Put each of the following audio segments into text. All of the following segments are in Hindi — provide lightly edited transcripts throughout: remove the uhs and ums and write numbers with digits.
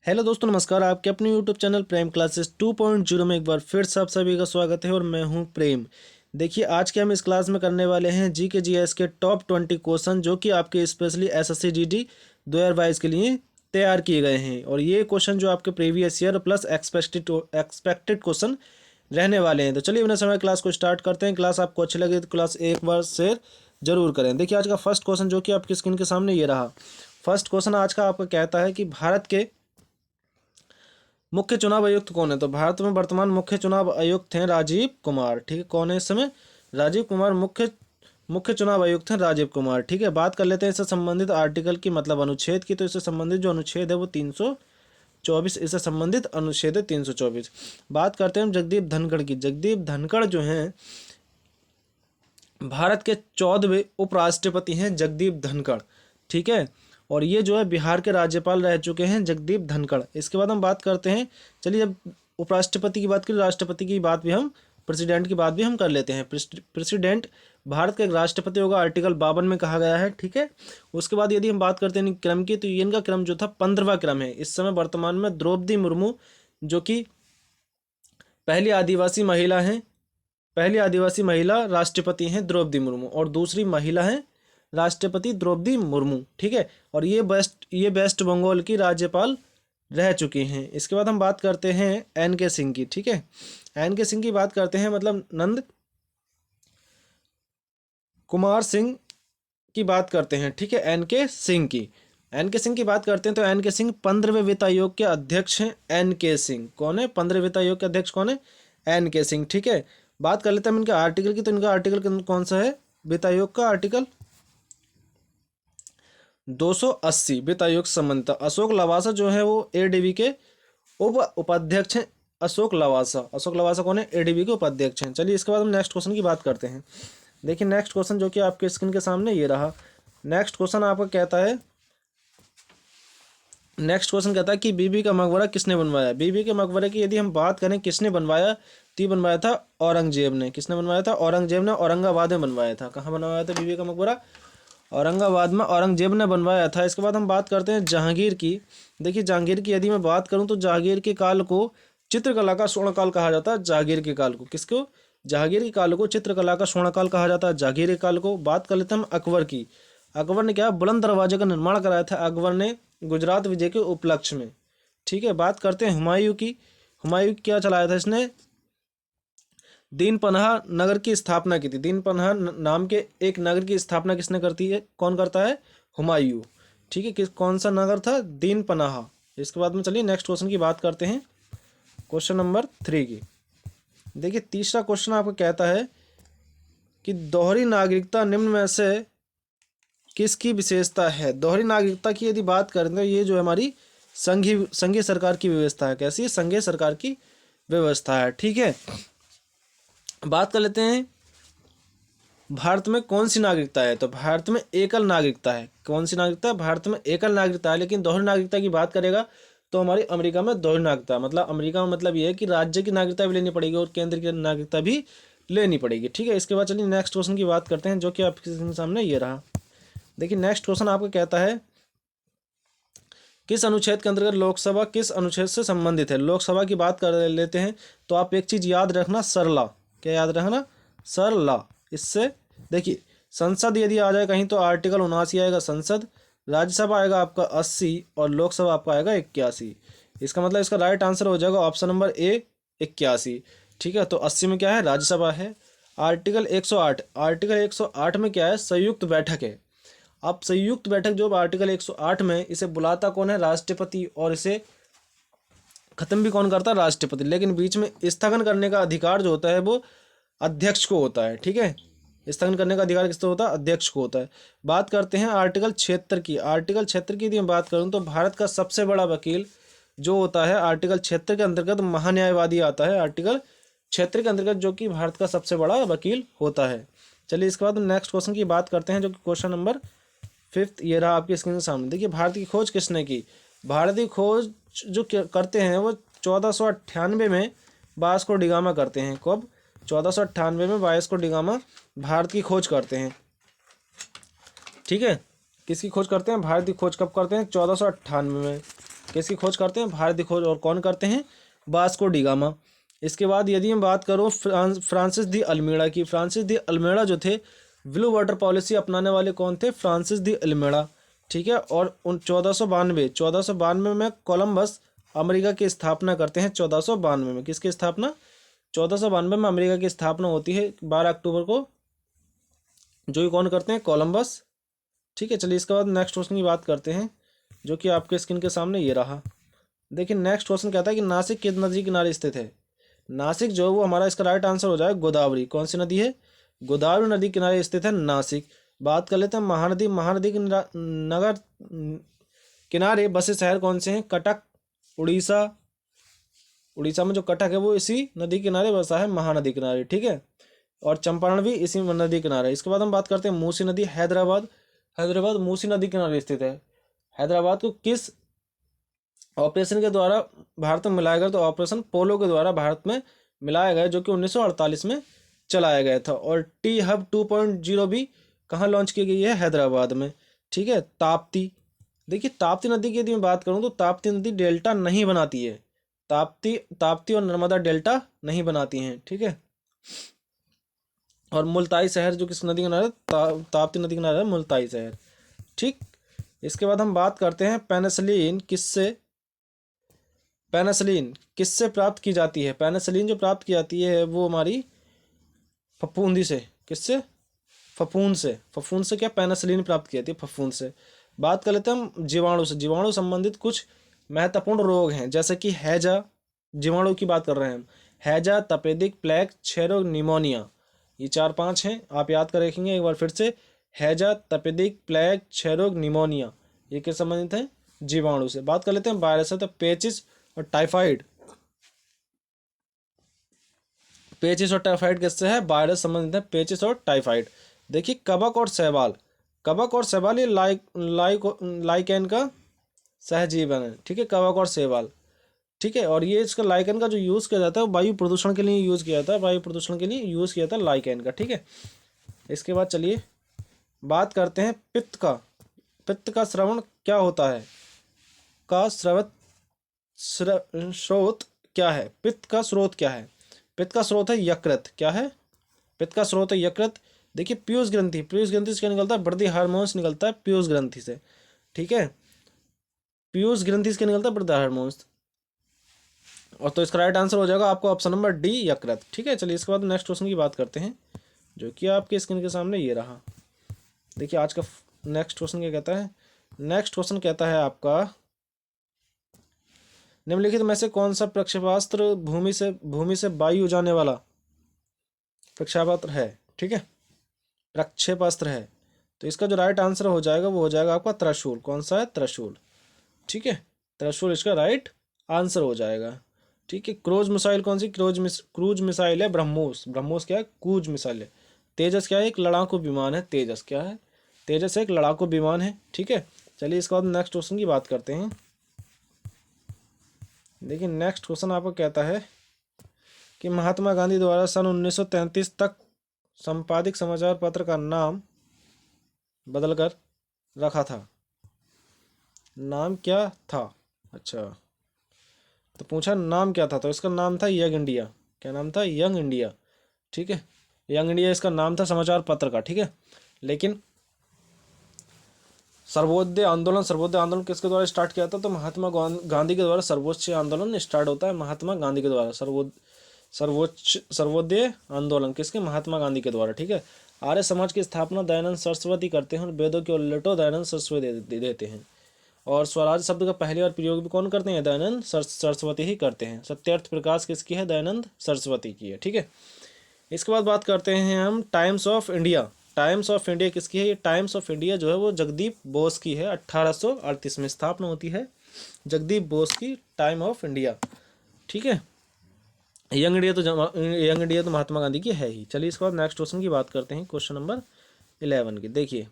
हेलो दोस्तों, नमस्कार। आपके अपने यूट्यूब चैनल प्रेम क्लासेस 2.0 में एक बार फिर से आप सभी का स्वागत है और मैं हूं प्रेम। देखिए, आज के हम इस क्लास में करने वाले हैं जी के जीएस के टॉप 20 क्वेश्चन जो कि आपके स्पेशली एसएससी जीडी 2022 के लिए तैयार किए गए हैं। और ये क्वेश्चन जो आपके previous year plus expected question रहने वाले हैं। तो चलिए बिना समय क्लास को स्टार्ट करते हैं। क्लास आपको अच्छी लगे तो क्लास एक बार शेयर जरूर करें। देखिए, आज का फर्स्ट क्वेश्चन जो कि आपकी स्क्रीन के सामने ये रहा। फर्स्ट क्वेश्चन आज का आपका कहता है कि भारत के मुख्य चुनाव आयुक्त कौन है। तो भारत में वर्तमान मुख्य चुनाव आयुक्त हैं राजीव कुमार। ठीक है, कौन है इस समय? राजीव कुमार मुख्य मुख्य चुनाव आयुक्त हैं राजीव कुमार। ठीक है, बात कर लेते हैं इससे संबंधित आर्टिकल की, मतलब अनुच्छेद की। तो इससे संबंधित जो अनुच्छेद है वो 324, इससे संबंधित अनुच्छेद है 324। बात करते हैं हम जगदीप धनखड़ की। जगदीप धनखड़ जो हैं भारत के 14वें उपराष्ट्रपति हैं जगदीप धनखड़। ठीक है, और ये जो है बिहार के राज्यपाल रह चुके हैं जगदीप धनखड़। इसके बाद हम बात करते हैं, चलिए जब उपराष्ट्रपति की बात करें, राष्ट्रपति की बात भी हम, प्रेसिडेंट की बात भी हम कर लेते हैं। प्रेसिडेंट भारत का एक राष्ट्रपति होगा, आर्टिकल 52 में कहा गया है। ठीक है, उसके बाद यदि हम बात करते हैं क्रम की, तो ये इनका क्रम जो था 15वां क्रम है। इस समय वर्तमान में द्रौपदी मुर्मू जो कि पहली आदिवासी महिला हैं, पहली आदिवासी महिला राष्ट्रपति हैं द्रौपदी मुर्मू, और दूसरी महिला हैं राष्ट्रपति द्रौपदी मुर्मू। ठीक है, और ये वेस्ट बंगाल की राज्यपाल रह चुकी हैं। इसके बाद हम बात करते हैं एन के सिंह की। ठीक है, एन के सिंह की बात करते हैं, मतलब नंद कुमार सिंह की बात करते हैं। ठीक है, एन के सिंह की, एन के सिंह की बात करते हैं। तो एन के सिंह 15वें वित्त आयोग के अध्यक्ष हैं। एन के सिंह कौन है? 15वें वित्त आयोग के अध्यक्ष कौन है? एन के सिंह। ठीक है, बात कर लेते हैं हम इनके आर्टिकल की। तो इनका आर्टिकल कौन सा है? वित्त आयोग का आर्टिकल 280 वित्त आयोग से संबंधित। अशोक लवासा जो है वो एडीबी के उपाध्यक्ष हैं। अशोक लवासा कौन है? एडीबी के उपाध्यक्ष हैं। चलिए इसके बाद हम नेक्स्ट क्वेश्चन की बात करते हैं। देखिए, नेक्स्ट क्वेश्चन जो कि आपके स्क्रीन के सामने ये रहा। नेक्स्ट क्वेश्चन आपका कहता है, कि बीबी का मकबरा किसने बनवाया। बीबी के मकबरे की यदि हम बात करें किसने बनवाया, तो ये बनवाया था औरंगजेब ने। किसने बनवाया था? औरंगजेब ने औरंगाबाद में बनवाया था। कहाँ बनवाया था बीबी का मकबरा? औरंगाबाद में औरंगजेब ने बनवाया था। इसके बाद हम बात करते हैं जहांगीर की। देखिए, जहांगीर की यदि मैं बात करूं तो जहांगीर के काल को चित्रकला का स्वर्णकाल कहा जाता है। जहांगीर के काल को किसको? जहांगीर के काल को चित्रकला का स्वर्णकाल कहा जाता है, जहांगीर के काल को। बात कर लेते हैं हम अकबर की। अकबर ने क्या? बुलंद दरवाजे का निर्माण कराया था अकबर ने गुजरात विजय के उपलक्ष्य में। ठीक है, बात करते हैं हुमायूं की। हुमायूं क्या चलाया था इसने? दीन पनाह नगर की स्थापना की थी। दीन पनाह नाम के एक नगर की स्थापना किसने करती है? कौन करता है? हुमायूं। ठीक है, कौन सा नगर था? दीन पनाह। इसके बाद में चलिए नेक्स्ट क्वेश्चन की बात करते हैं, क्वेश्चन नंबर 3 की। देखिए, तीसरा क्वेश्चन आपको कहता है कि दोहरी नागरिकता निम्न में से किसकी विशेषता है। दोहरी नागरिकता की यदि बात करें तो ये जो हमारी संघीय सरकार की व्यवस्था है। कैसी? संघीय सरकार की व्यवस्था है। ठीक है, बात कर लेते हैं भारत में कौन सी नागरिकता है। तो भारत में एकल नागरिकता है। कौन सी नागरिकता? भारत में एकल नागरिकता है। लेकिन दोहरी नागरिकता की बात करेगा तो हमारी अमेरिका में दोहरी नागरिकता, मतलब अमेरिका में मतलब ये है कि राज्य की नागरिकता भी लेनी पड़ेगी और केंद्र की नागरिकता भी लेनी पड़ेगी। ठीक है, इसके बाद चलिए नेक्स्ट क्वेश्चन की बात करते हैं जो कि आपके सामने ये रहा। देखिए, नेक्स्ट क्वेश्चन आपको कहता है किस अनुच्छेद के अंतर्गत लोकसभा किस अनुच्छेद से संबंधित है। लोकसभा की बात कर लेते हैं तो आप एक चीज याद रखना, सरला। क्या याद रखना? सरला। इससे देखिए, संसद यदि आ जाए कहीं तो आर्टिकल 79 आएगा संसद, राज्यसभा आएगा आपका 80 और लोकसभा आपका आएगा 81। इसका मतलब इसका राइट आंसर हो जाएगा ऑप्शन नंबर ए 81। ठीक है, तो 80 में क्या है? राज्यसभा है। आर्टिकल 108, आर्टिकल 108 में क्या है? संयुक्त बैठक है। अब संयुक्त बैठक जो आर्टिकल 108 में, इसे बुलाता कौन है? राष्ट्रपति, और इसे खत्म भी कौन करता है? राष्ट्रपति। लेकिन बीच में स्थगन करने का अधिकार जो होता है वो अध्यक्ष को होता है। ठीक है, स्थगन करने का अधिकार किसको होता है? अध्यक्ष को होता है। बात करते हैं आर्टिकल 76 की। आर्टिकल 76 की यदि मैं बात करूं तो भारत का सबसे बड़ा वकील जो होता है आर्टिकल 76 के अंतर्गत महान्यायवादी आता है। आर्टिकल 76 के अंतर्गत जो कि भारत का सबसे बड़ा वकील होता है। चलिए इसके बाद नेक्स्ट क्वेश्चन की बात करते हैं जो कि क्वेश्चन नंबर 5 ये रहा आपकी स्क्रीन के सामने। देखिए, भारत की खोज किसने की? भारत की खोज जो करते हैं वो 1498 में वास्को डी गामा करते हैं। कब? 1498 में वास्को डी गामा भारत की खोज करते हैं। ठीक है, किसकी खोज करते हैं? भारत की खोज कब करते हैं? 1498 में। किसकी खोज करते हैं? भारत की खोज। और कौन करते हैं? Vasco D gamma. इसके बाद यदि मैं बात करूँ फ्रांसिस दी अल्मीड़ा की, फ्रांसिस दी अल्मीड़ा जो थे ब्लू वाटर पॉलिसी अपनाने वाले कौन थे? फ्रांसिस दी अल्मीड़ा। ठीक है। और 1492 में कोलंबस अमेरिका की स्थापना करते हैं। 1492 में किसकी स्थापना? 1492 में अमेरिका की स्थापना होती है 12 अक्टूबर को, जो कि कौन करते हैं? कोलंबस। ठीक है। चलिए इसके बाद नेक्स्ट क्वेश्चन की बात करते हैं, जो कि आपके स्क्रीन के सामने ये रहा। देखिए नेक्स्ट क्वेश्चन कहता है कि नासिक किस नदी किनारे स्थित है? नासिक जो है वो हमारा इसका राइट आंसर हो जाएगा गोदावरी। कौन सी नदी है? गोदावरी नदी किनारे स्थित है नासिक। बात कर लेते हैं महानदी। महानदी के नगर किनारे बसे शहर कौन से हैं? कटक, उड़ीसा। उड़ीसा में जो कटक है वो इसी नदी किनारे बसा है, महानदी किनारे। ठीक है। और चंपारण भी इसी नदी किनारे। इसके बाद हम बात करते हैं मूसी नदी। हैदराबाद, हैदराबाद मूसी नदी किनारे स्थित है। हैदराबाद को किस ऑपरेशन के द्वारा भारत में मिलाया गया? तो ऑपरेशन पोलो के द्वारा भारत में मिलाया गया, जो कि 1948 में चलाया गया था। और टी हब 2.0 भी कहाँ लॉन्च की गई है? हैदराबाद में। ठीक है। ताप्ती, देखिए ताप्ती नदी की यदि मैं बात करूँ तो ताप्ती नदी डेल्टा नहीं बनाती है। ताप्ती और नर्मदा डेल्टा नहीं बनाती हैं। ठीक है। और मुल्ताई शहर जो किस नदी किनारे? ताप्ती नदी किनारे है मुल्ताई शहर। ठीक। इसके बाद हम बात करते हैं पेनिसिलिन किससे प्राप्त की जाती है? पेनिसिलिन जो प्राप्त की जाती है वो हमारी फफूंदी से। किससे? फफूंद से। फफूंद से क्या पेनिसिलिन प्राप्त की जाती है? फफूंद से। बात कर लेते हैं हम जीवाणु से। जीवाणु संबंधित कुछ महत्वपूर्ण रोग हैं, जैसे कि हैजा, जीवाणु की बात कर रहे हैं हम। हैजा, तपेदिक, प्लेग, क्षय रोग, निमोनिया, ये 4-5 हैं। आप याद कर रखेंगे एक बार फिर से। हैजा, तपेदिक, प्लेग, क्षय रोग, निमोनिया, ये किस संबंधित है? जीवाणु से। बात कर लेते हैं वायरस से। तो पेचिस और टाइफाइड, पेचिस और टाइफाइड किससे है? वायरस संबंधित है, पेचिस और टाइफाइड। देखिए कवक और शैवाल, कवक और शैवाल ये लाइकेन का सहजीवन है। ठीक है। कवक और शैवाल। ठीक है। और ये इसका लाइकेन का जो यूज़ किया जाता है वो वायु प्रदूषण के लिए यूज़ किया जाता है, वायु प्रदूषण के लिए यूज़ किया जाता है लाइकेन का। ठीक है। इसके बाद चलिए बात करते हैं पित्त का। पित्त का श्रवण क्या होता है? का स्रोत क्या है? पित्त का स्रोत क्या है? पित्त का स्रोत है यकृत। क्या है? पित्त का स्रोत है यकृत। देखिए पीयूष ग्रंथि, पीयूष ग्रंथि से क्या निकलता है? वृद्धि हार्मोन्स निकलता है पीयूष ग्रंथि से। ठीक है। पीयूष ग्रंथि से क्या निकलता है? वृद्धि हार्मोन्स। और तो इसका राइट आंसर हो जाएगा आपको ऑप्शन नंबर डी, यकृत। ठीक है। चलिए इसके बाद नेक्स्ट क्वेश्चन की बात करते हैं, जो कि आपके स्क्रीन के सामने ये रहा। देखिए आज का नेक्स्ट क्वेश्चन क्या कहता है? नेक्स्ट क्वेश्चन कहता है आपका निम्नलिखित में से कौन सा प्रक्षेपास्त्र भूमि से वायु जाने वाला प्रक्षेपास्त्र है? ठीक है। प्रक्षेपास्त्र है। तो इसका जो राइट आंसर हो जाएगा वो हो जाएगा आपका त्रिशूल। कौन सा है? त्रिशूल। ठीक है। त्रिशूल इसका राइट आंसर हो जाएगा। ठीक है। क्रूज मिसाइल कौन सी? क्रूज मिसाइल है ब्रह्मोस। ब्रह्मोस क्या है? क्रूज मिसाइल है। तेजस क्या है? एक लड़ाकू विमान है। तेजस क्या है? तेजस एक लड़ाकू विमान है। ठीक है। चलिए इसके बाद नेक्स्ट क्वेश्चन की बात करते हैं। देखिए नेक्स्ट क्वेश्चन आपको कहता है कि महात्मा गांधी द्वारा सन 1933 तक संपादित समाचार पत्र का नाम बदलकर रखा था। नाम क्या था? अच्छा, तो पूछा नाम क्या था, तो इसका नाम था यंग इंडिया। क्या नाम था? Young India. ठीक है। यंग इंडिया इसका नाम था समाचार पत्र का। ठीक है। लेकिन सर्वोदय आंदोलन किसके द्वारा स्टार्ट किया था? तो महात्मा गांधी के द्वारा सर्वोच्च आंदोलन स्टार्ट होता है महात्मा गांधी के द्वारा। सर्वोदय आंदोलन किसके? महात्मा गांधी के द्वारा। ठीक है। आर्य समाज की स्थापना दयानंद सरस्वती करते हैं और वेदों के उल्लेटो दयानंद सरस्वती देते हैं। और स्वराज शब्द का पहली बार प्रयोग भी कौन करते हैं? दयानंद सरस्वती ही करते हैं। सत्यार्थ प्रकाश किसकी है? दयानंद सरस्वती की है। ठीक है। इसके बाद बात करते हैं हम times of India. Times of India किसकी है? ये टाइम्स ऑफ इंडिया जो है वो जगदीप बोस की है। 1838 में स्थापना होती है जगदीप बोस की टाइम ऑफ इंडिया। ठीक है। यंग इंडिया तो महात्मा गांधी की है ही। चलिए इसके बाद नेक्स्ट क्वेश्चन की बात करते हैं, क्वेश्चन नंबर 11 की। देखिए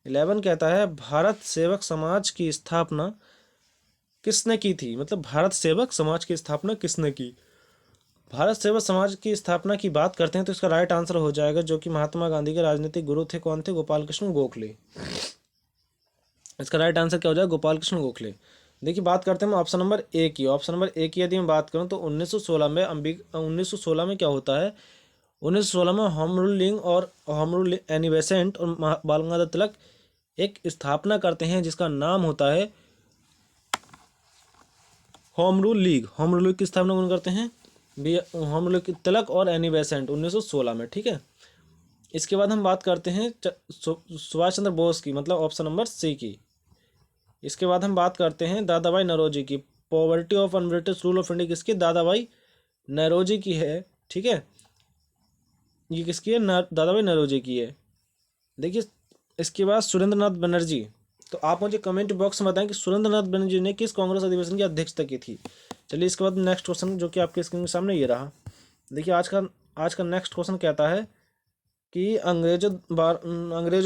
11 कहता है भारत सेवक समाज की स्थापना किसने की थी? मतलब भारत सेवक समाज की स्थापना किसने की? भारत सेवक समाज की स्थापना की बात करते हैं तो इसका राइट आंसर हो जाएगा, जो कि महात्मा गांधी के राजनीतिक गुरु थे। कौन थे? गोपाल कृष्ण गोखले। इसका राइट आंसर क्या हो जाएगा? गोपाल कृष्ण गोखले। देखिए बात करते हैं हम ऑप्शन नंबर ए की। ऑप्शन नंबर ए की यदि मैं बात करूं तो 1916 में 1916 में क्या होता है, 1916 में होम रूल लीग और होम रूल एनी बेसेंट और बाल गंगाधर तिलक एक स्थापना करते हैं जिसका नाम होता है home rule league. Home rule league की स्थापना कौन करते हैं, होम रूल तिलक और एनी बेसेंट 1916 में, ठीक है। इसके बाद हम बात करते हैं सुभाष चंद्र बोस की, मतलब ऑप्शन नंबर सी की। इसके बाद हम बात करते हैं दादा भाई नौरोजी की। Poverty of un-British rule of India किसकी, दादा भाई नौरोजी की है, ठीक है। ये किसकी है, दादा भाई नौरोजी की है। देखिए इसके बाद सुरेंद्र नाथ बनर्जी। तो आप मुझे कमेंट बॉक्स में बताएं कि सुरेंद्र नाथ बनर्जी ने किस कांग्रेस अधिवेशन की अध्यक्षता की थी। चलिए इसके बाद नेक्स्ट क्वेश्चन जो कि आपके स्क्रीन के सामने ये रहा। देखिए आज का नेक्स्ट क्वेश्चन कहता है कि अंग्रेजों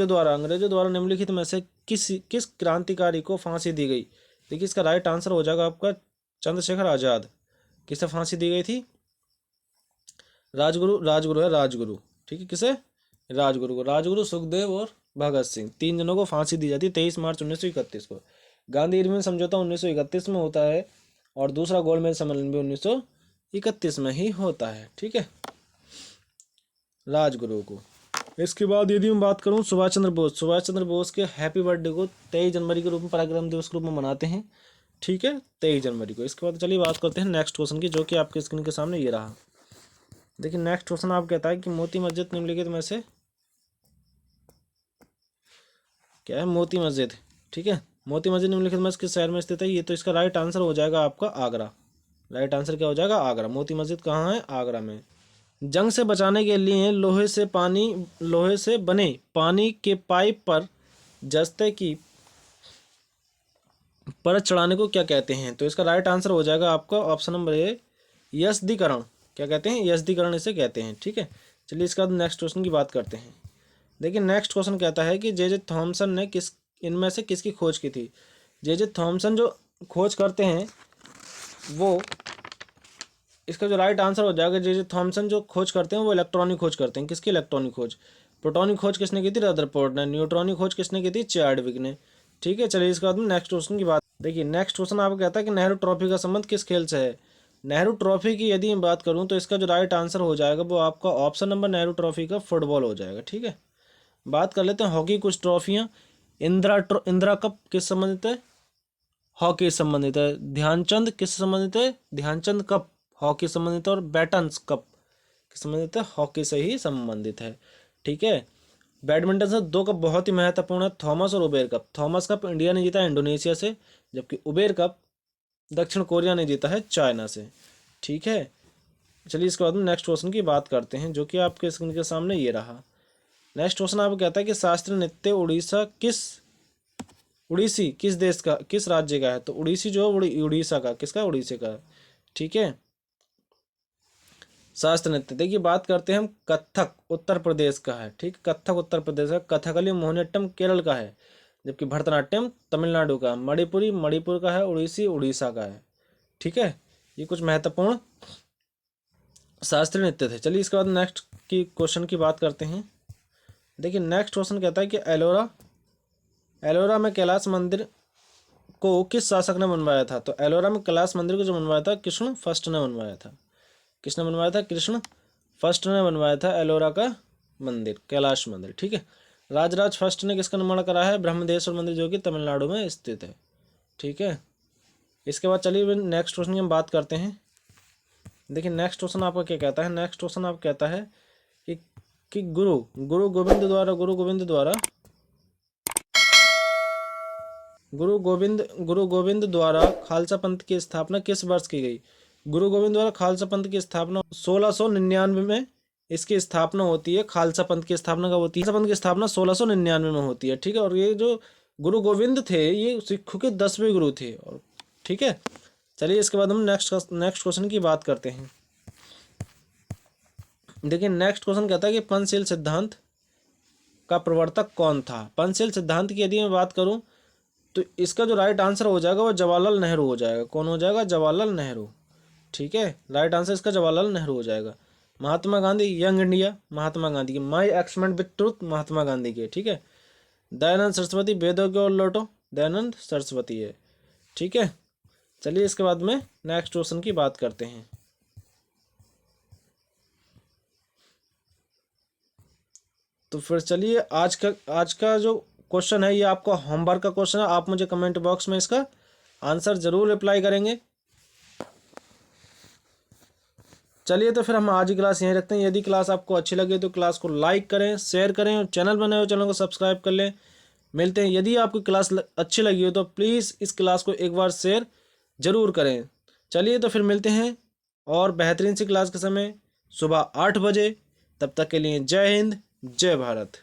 द्वारा निम्नलिखित में से किस क्रांतिकारी को फांसी दी गई। देखिए इसका राइट आंसर हो जाएगा आपका चंद्रशेखर आजाद। किसे फांसी दी गई थी, राजगुरु है राजगुरु, ठीक है। किसे, राजगुरु सुखदेव और भगत सिंह, 3 जनों को फांसी दी जाती है 23 मार्च 1931 को। गांधी इरविन समझौता 1931 में होता है और दूसरा गोलमेज सम्मेलन भी 1931 में ही होता है, ठीक है, राजगुरु को। इसके बाद यदि मैं बात करूं सुभाष चंद्र बोस के हैप्पी बर्थडे को 23 जनवरी के रूप में, पराक्रम दिवस के रूप में मनाते हैं, ठीक है, 23 जनवरी को। इसके बाद चलिए बात करते हैं नेक्स्ट क्वेश्चन की जो कि आपके स्क्रीन के सामने ये रहा। देखिए नेक्स्ट क्वेश्चन आप कहता है कि मोती मस्जिद निम्नलिखित में से क्या है, मोती मस्जिद, ठीक है। मोती मस्जिद निम्नलिखित में किस शहर में स्थित है, ये तो इसका राइट आंसर हो जाएगा आपका आगरा। राइट आंसर क्या हो जाएगा, आगरा। मोती मस्जिद कहाँ है, आगरा में। जंग से बचाने के लिए लोहे से बने पानी के पाइप पर जस्ते की परत चढ़ाने को क्या कहते हैं। तो इसका राइट आंसर हो जाएगा आपका ऑप्शन नंबर ए, यस्दीकरण। क्या कहते हैं, यस्दीकरण इसे कहते हैं, ठीक है। चलिए इसके बाद नेक्स्ट क्वेश्चन की बात करते हैं। देखिए नेक्स्ट क्वेश्चन कहता है कि जे थॉमसन ने इनमें से किसकी खोज की थी। जे थॉमसन जो खोज करते हैं वो, इसका जो राइट आंसर हो जाएगा, जे थॉमसन जो खोज करते हैं वो इलेक्ट्रॉनिक खोज करते हैं। किसकी, इलेक्ट्रॉनिक खोज। प्रोटॉनिक खोज किसने की थी, रदरफोर्ड ने। न्यूट्रॉनिक खोज किसने की थी, चार्विक ने, ठीक है। चलिए इसके बाद में नेक्स्ट क्वेश्चन की बात। देखिए नेक्स्ट क्वेश्चन आपको कहता है कि नेहरू ट्रॉफी का संबंध किस खेल से है। नेहरू ट्रॉफी की यदि मैं बात करूं तो इसका जो राइट आंसर हो जाएगा वो आपका ऑप्शन नंबर नेहरू ट्रॉफी का फुटबॉल हो जाएगा, ठीक है। बात कर लेते हैं हॉकी कुछ ट्रॉफियां। इंदिरा कप किस संबंधित है, हॉकी से संबंधित है। ध्यानचंद किस संबंधित है, ध्यानचंद कप हॉकी संबंधित है। और बैटन्स कप किस संबंधित है, हॉकी से ही संबंधित है, ठीक है। बैडमिंटन से 2 कप बहुत ही महत्वपूर्ण है, थॉमस और Uber cup. Thomas cup India ने जीता है इंडोनेशिया से, जबकि उबेर कप दक्षिण कोरिया ने जीता है चाइना से, ठीक है। चलिए इसके बाद में नेक्स्ट क्वेश्चन की बात करते हैं जो कि आपके स्क्रीन के सामने ये रहा। नेक्स्ट क्वेश्चन आपको कहता है कि शास्त्रीय नृत्य उड़ीसी किस देश का, किस राज्य का है। तो उड़ीसी जो है उड़ीसा का, किसका, उड़ीसा का, ठीक है। शास्त्रीय नृत्य, देखिए बात करते हैं हम कथक उत्तर प्रदेश का है, ठीक। कथक उत्तर प्रदेश का, कथकली मोहिनीअट्टम केरल का है, जबकि भरतनाट्यम तमिलनाडु का, मणिपुरी मणिपुर का है, उड़ीसी उड़ीसा का है, ठीक है। ये कुछ महत्वपूर्ण शास्त्रीय नृत्य थे। चलिए इसके बाद नेक्स्ट की क्वेश्चन की बात करते हैं। देखिए नेक्स्ट क्वेश्चन कहता है कि एलोरा में कैलाश मंदिर को किस शासक ने बनवाया था। तो एलोरा में कैलाश मंदिर को जो बनवाया था कृष्ण फर्स्ट ने बनवाया था। किसने बनवाया था, कृष्ण फर्स्ट ने बनवाया था एलोरा का मंदिर, कैलाश मंदिर, ठीक है। राजराज फर्स्ट ने किसका निर्माण करा है, ब्रह्मदेश्वर मंदिर जो कि तमिलनाडु में स्थित है, ठीक है। इसके बाद चलिए नेक्स्ट क्वेश्चन की हम बात करते हैं। देखिए नेक्स्ट क्वेश्चन आपका क्या कहता है, नेक्स्ट क्वेश्चन आप कहता है कि गुरु गोविंद द्वारा खालसा पंथ की स्थापना किस वर्ष की गई। गुरु गोविंद द्वारा खालसा पंथ की स्थापना 1699 में इसकी स्थापना होती है। खालसा पंथ की स्थापना कब होती है, खालसा पंथ की स्थापना 1699 में होती है, ठीक है। और ये जो गुरु गोविंद थे ये सिखों के 10वें गुरु थे, और ठीक है। चलिए इसके बाद हम नेक्स्ट क्वेश्चन की बात करते हैं। देखिए नेक्स्ट क्वेश्चन कहता है कि पंचशील सिद्धांत का प्रवर्तक कौन था। पंचशील सिद्धांत की यदि मैं बात करूं तो इसका जो राइट आंसर हो जाएगा वो जवाहरलाल नेहरू हो जाएगा। कौन हो जाएगा, जवाहरलाल नेहरू, ठीक है। राइट आंसर इसका जवाहरलाल नेहरू हो जाएगा। महात्मा गांधी, यंग इंडिया महात्मा गांधी की, my experiment with truth Mahatma Gandhi के, ठीक है। दयानंद सरस्वती, वेदों की ओर लौटो दयानंद सरस्वती है, ठीक है। चलिए इसके बाद में नेक्स्ट क्वेश्चन की बात करते हैं। तो फिर चलिए आज का जो क्वेश्चन है ये आपका होमवर्क का क्वेश्चन है। आप मुझे कमेंट बॉक्स में इसका आंसर ज़रूर रिप्लाई करेंगे। चलिए तो फिर हम आज की क्लास यहीं रखते हैं। यदि क्लास आपको अच्छी लगे तो क्लास को लाइक करें, शेयर करें और चैनल बनाए हो चैनल को सब्सक्राइब कर लें। मिलते हैं। यदि आपको क्लास अच्छी लगी हो तो प्लीज़ इस क्लास को एक बार शेयर ज़रूर करें। चलिए तो फिर मिलते हैं और बेहतरीन सी क्लास के समय सुबह 8 बजे। तब तक के लिए जय हिंद, जय भारत।